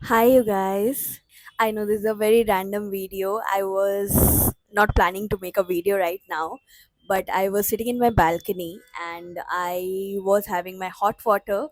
Hi, you guys. I know this is a very random video. I was not planning to make a video right now, but I was sitting in my balcony and I was having my hot water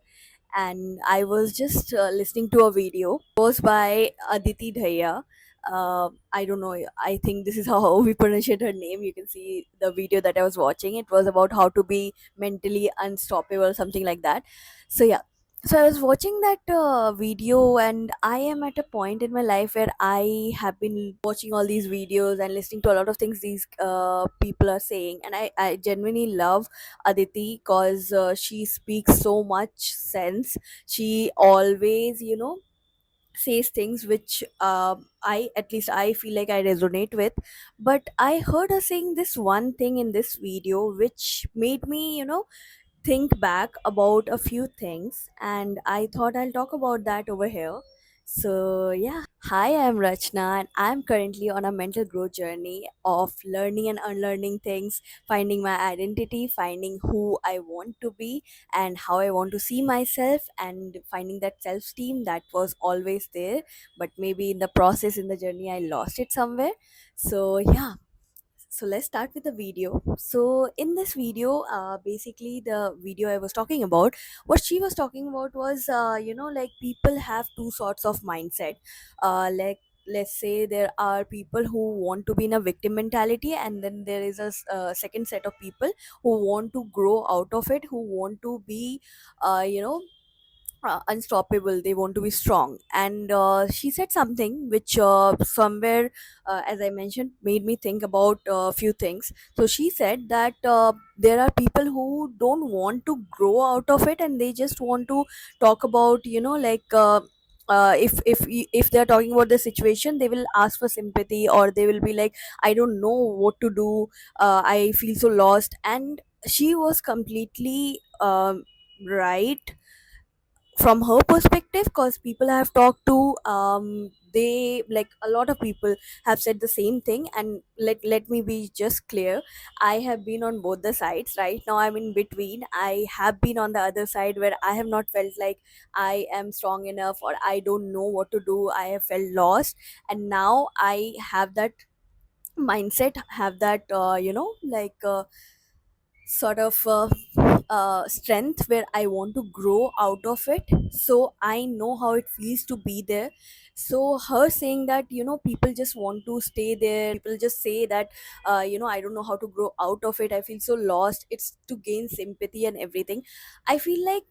and I was just listening to a video. It was by Aditi Dhaya. I don't know. I think this is how we pronounce her name. You can see the video that I was watching. It was about how to be mentally unstoppable, something like that. So yeah, so I was watching that video, and I am at a point in my life where I have been watching all these videos and listening to a lot of things these people are saying, and I genuinely love Aditi because she speaks so much sense. She always, says things which I, at least I feel like I resonate with. But I heard her saying this one thing in this video which made me, think back about a few things, and I thought I'll talk about that over here. So, yeah. Hi, I'm Rachna, and I'm currently on a mental growth journey of learning and unlearning things, finding my identity, finding who I want to be, and how I want to see myself, and finding that self esteem that was always there, but maybe in the process, in the journey, I lost it somewhere. So, yeah, so let's start with the video. So in this video, basically the video I was talking about, what she was talking about was, like people have two sorts of mindset. Like, let's say there are people who want to be in a victim mentality, and then there is second set of people who want to grow out of it, who want to be, uh, you know unstoppable. They want to be strong. And she said something which, somewhere, as I mentioned, made me think about a few things. So she said that there are people who don't want to grow out of it, and they just want to talk about, like, if they're talking about the situation, they will ask for sympathy, or they will be like, I don't know what to do, I feel so lost. And she was completely right from her perspective, because people I have talked to, they, like, a lot of people have said the same thing. And let me be just clear, I have been on both the sides. Right now I'm in between. I have been on the other side where I have not felt like I am strong enough, or I don't know what to do. I have felt lost, and now I have that mindset, have that, like, sort of strength where I want to grow out of it. So I know how it feels to be there. So her saying that, people just want to stay there, people just say that, I don't know how to grow out of it, I feel so lost, it's to gain sympathy and everything. I feel like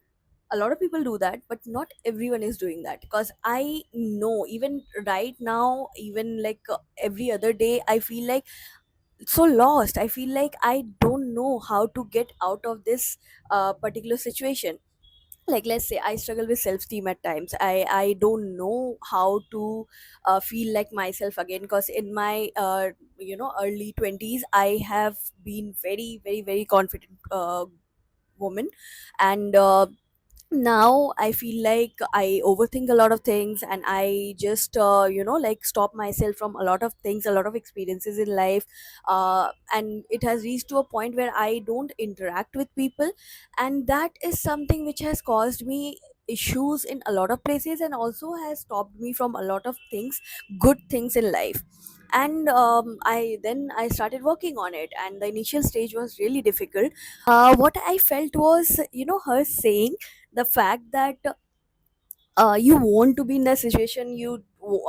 a lot of people do that, but not everyone is doing that, because I know even right now, even like, every other day, I feel like so lost. I feel like I don't know how to get out of this particular situation. Like, let's say I struggle with self-esteem at times. I don't know how to feel like myself again, because in my, early 20s, I have been very, very, very confident woman. And now I feel like I overthink a lot of things, and I just, like, stop myself from a lot of things, a lot of experiences in life. And it has reached to a point where I don't interact with people, and that is something which has caused me issues in a lot of places, and also has stopped me from a lot of things, good things in life. And I started working on it, and the initial stage was really difficult. What I felt was, her saying the fact that, you want to be in that situation,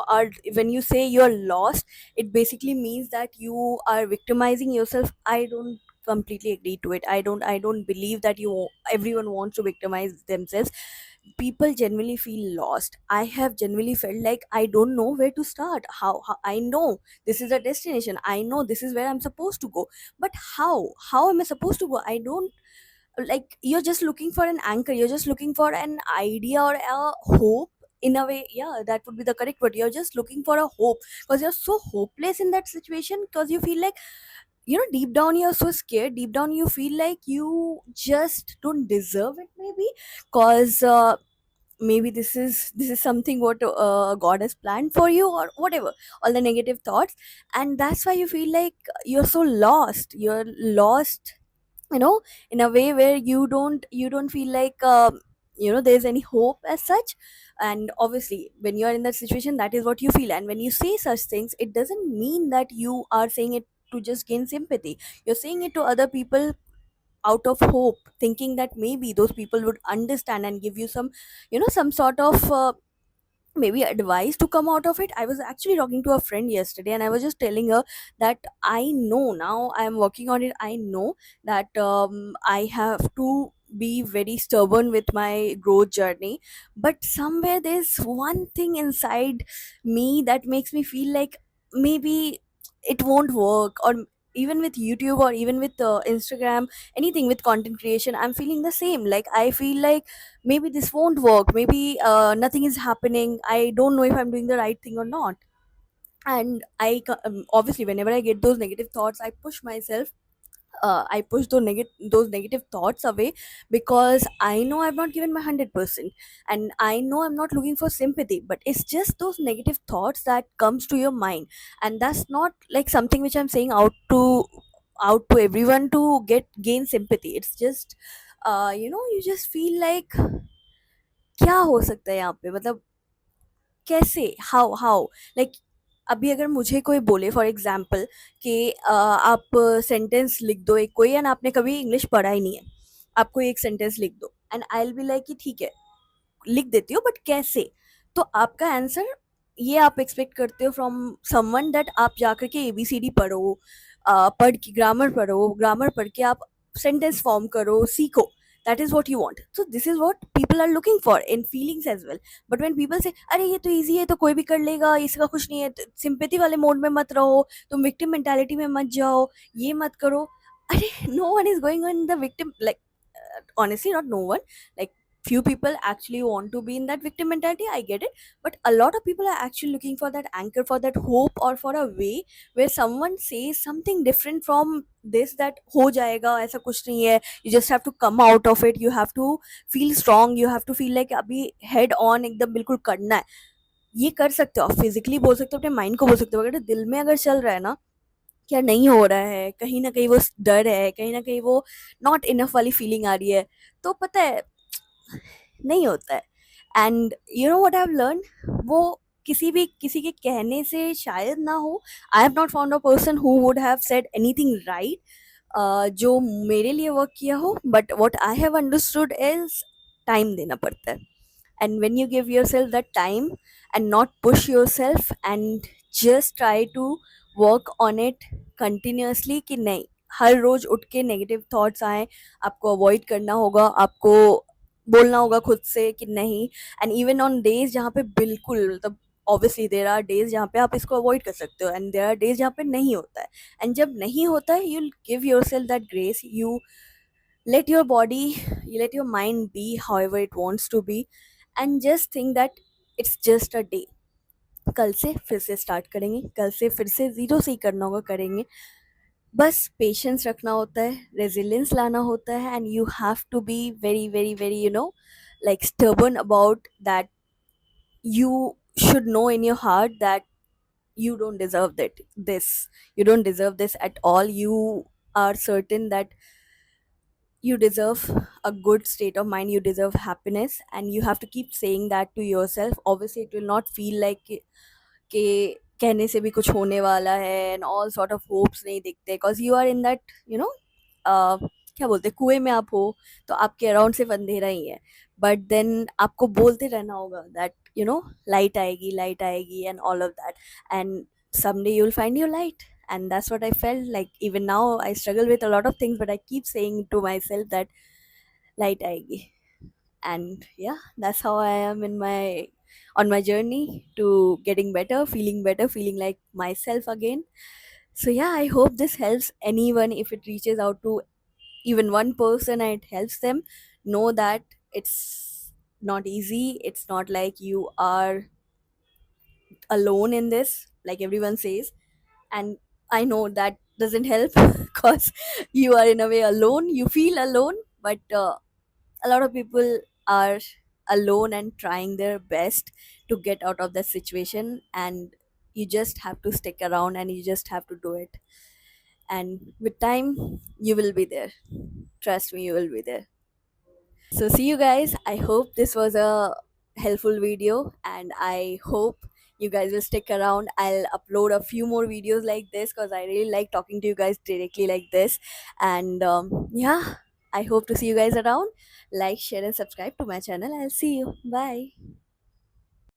are, when you say you're lost, it basically means that you are victimizing yourself. I don't completely agree to it. I don't believe that everyone wants to victimize themselves. People genuinely feel lost. I have genuinely felt like I don't know where to start. How I know this is a destination, I know this is where I'm supposed to go, but how am I supposed to go? I don't, like, you're just looking for an anchor, you're just looking for an idea or a hope. In a way, yeah, that would be the correct word. You're just looking for a hope, because you're so hopeless in that situation, because you feel like, deep down you're so scared, deep down you feel like you just don't deserve it, maybe, because maybe this is something what God has planned for you, or whatever, all the negative thoughts. And that's why you feel like you're lost, in a way where you don't feel like, there's any hope as such. And obviously when you are in that situation, that is what you feel, and when you say such things, it doesn't mean that you are saying it to just gain sympathy. You're saying it to other people out of hope, thinking that maybe those people would understand and give you some, some sort of maybe advice to come out of it. I was actually talking to a friend yesterday, and I was just telling her that I know, now I am working on it, I know that I have to be very stubborn with my growth journey, but somewhere there's one thing inside me that makes me feel like maybe it won't work. Or even with YouTube, or even with Instagram, anything with content creation, I'm feeling the same. Like I feel like maybe this won't work, maybe nothing is happening, I don't know if I'm doing the right thing or not. And obviously whenever I get those negative thoughts, I push myself, I push those negative thoughts away, because I know I've not given my 100%, and I know I'm not looking for sympathy, but it's just those negative thoughts that comes to your mind. And that's not like something which I'm saying out to everyone to gain sympathy. It's just you just feel like क्या हो सकता है यहाँ पे, मतलब कैसे, how like अभी अगर मुझे कोई बोले फॉर एग्जाम्पल कि आप सेंटेंस लिख दो एक कोई, एंड आपने कभी इंग्लिश पढ़ा ही नहीं है, आपको एक सेंटेंस लिख दो, and I will be like कि ठीक है लिख देती हो, बट कैसे? तो आपका आंसर ये आप एक्सपेक्ट करते हो फ्रॉम समवन दैट आप जाकर के एबीसीडी पढ़ो, पढ़ के ग्रामर पढ़ के आप सेंटेंस फॉर्म करो, सीखो. That is what you want. So this is what people are looking for in feelings as well. But when people say अरे ये तो easy है, तो कोई भी कर लेगा, इसका कुछ नहीं है, सिंपैथी वाले मोड में मत रहो, तुम विक्टिम मेंटालिटी में मत जाओ, ये मत करो. अरे no one is going on the victim, like honestly not no one, like few people actually want to be in that victim mentality, I get it, but a lot of people are actually looking for that anchor, for that hope, or for a way where someone says something different from this, that हो जाएगा, ऐसा कुछ नहीं है, you just have to come out of it, you have to feel strong, you have to feel like अभी head on एकदम बिल्कुल करना है. ये कर सकते हो आप, फिजिकली बोल सकते हो, अपने माइंड को बोल सकते हो, अगर दिल में अगर चल रहा है ना क्या नहीं हो रहा है, कहीं ना कहीं वो डर है, कहीं ना कहीं वो नॉट इनफ वाली फीलिंग आ रही है, तो पता है नहीं होता है. And you know what I have learn, वो किसी के कहने से शायद ना हो. I have not found a person who would have said anything right जो मेरे लिए वर्क किया हो, but what I have understood is time देना पड़ता है. And when you give yourself that time and not push yourself, and just try to work on it continuously, कि नहीं हर रोज उठ के नेगेटिव थॉट्स आए, आपको अवॉइड करना होगा, आपको बोलना होगा खुद से कि नहीं. एंड इवन ऑन डेज जहाँ पे बिल्कुल, मतलब ऑब्वियसली देर आर डेज जहाँ पे आप इसको अवॉइड कर सकते हो, एंड देर आर डेज जहाँ पे नहीं होता है. एंड जब नहीं होता है, you give your self that grace, you let your body, you let your mind be however it wants to be, and just think that it's just a day. कल से फिर से स्टार्ट करेंगे, कल से फिर से जीरो से ही करना होगा, करेंगे. बस पेशेंस रखना होता है, रेजिलियंस लाना होता है, and you have to be very very very like stubborn about that. You should know in your heart that you don't deserve this, you don't deserve this at all. You are certain that you deserve a good state of mind, you deserve happiness, and you have to keep saying that to yourself. Obviously it will not feel like कि कहने से भी कुछ होने वाला है, and all sort of hopes नहीं दिखते, because you are in that क्या बोलते हैं, कुएं में आप हो, तो आपके अराउंड सिर्फ अंधेरा ही है. बट देन आपको बोलते रहना होगा दैट लाइट आएगी and all of that, and someday you'll find your light. And that's what I felt like. Even now I struggle with a lot of things, but I keep saying to myself that light aayegi. And yeah, that's how I am in my on my journey to getting better, feeling like myself again. So yeah, I hope this helps anyone. If it reaches out to even one person and it helps them, know that it's not easy, it's not like you are alone in this like everyone says. And I know that doesn't help because you are in a way alone, you feel alone, but a lot of people are alone and trying their best to get out of that situation. And you just have to stick around, and you just have to do it. And with time, you will be there. Trust me, you will be there. So see you guys. I hope this was a helpful video, and I hope you guys will stick around. I'll upload a few more videos like this because I really like talking to you guys directly like this. And yeah, I hope to see you guys around. Like, share, and subscribe to my channel. I'll see you. Bye.